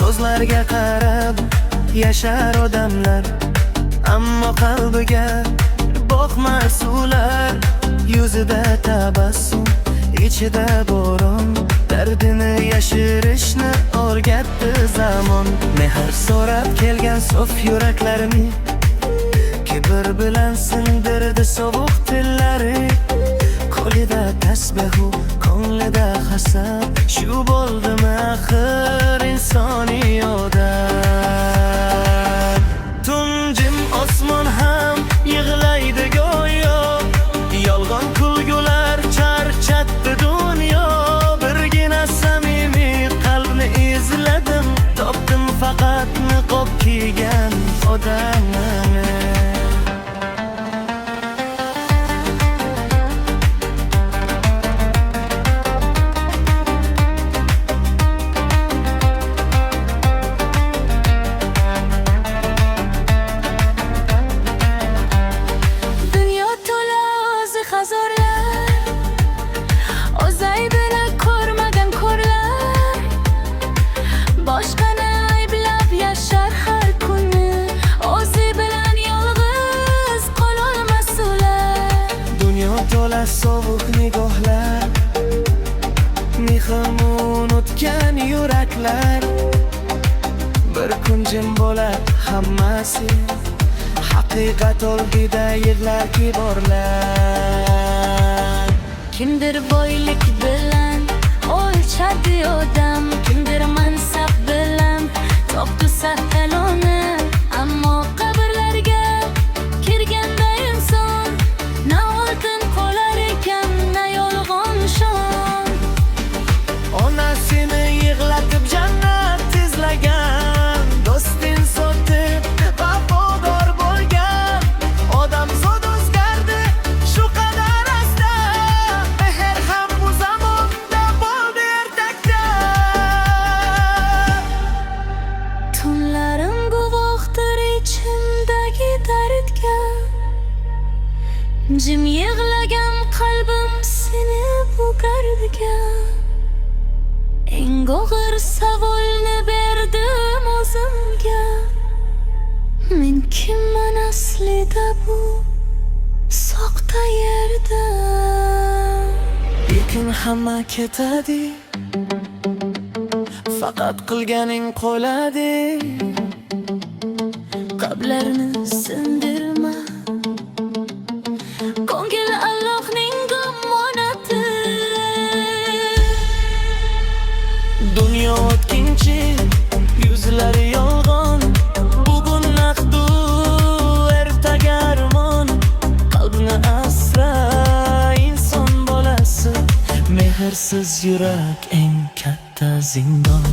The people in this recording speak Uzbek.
Ko'zlarga qarab yashar odamlar, ammo qalbiga boqmas ular. Yuzida tabassum, ichida bo'ron, dardini yashirishni o'rgatdi zamon. Mehr so'rab kelgan sof yuraklarni kibr bilan sindirdi sovuq tillari. Qo'lida tasbehu, ko'nglida hasad, shu bo'ldimi axir insoniy odat. Tunjim osmon ham yig'laydi go'yo, yolg'on kulgular charchatdi dunyo. Birgina samimiy qalbni izladim, topdim faqat niqob kiygan odamni. Sovuq nigohlar, mehrim unutgan yuraklar. Bir kun jim bo'lar hammasi, haqiqat oldida yig'lar kiborlar. Kimdir boylik bilan o'lchadi odam, kimdir mansab bilan topdi sahtaloni. Ammo qabrlarga kirganda inson na oltin qolar ekan, na yolg'on shon. Onasini yig'latib jannat izlagan, do'stin sotib vafodor bo'lgan. Odam zot o'zgardi shu qadar asta, mehr ham bu zamonda bo'ldi ertakda. Tunlarim guvohdir ichimdagi dardga, jim yig'lagan qalbim seni bu gardiga. Eng og'ir savolni berdim o'zimga, men kimman aslida bu soxta yerda. Bir kun hamma ketadi, faqat qilganing qoladi. Qalblarni sindirma, ko'ngil Allohning omonati. Dunyo o'tkinchi, yuzlari yolg'on, bugun naqdu, ertaga armon. Qalbni asra inson bolasi, mehrsiz yurak eng katta zindon.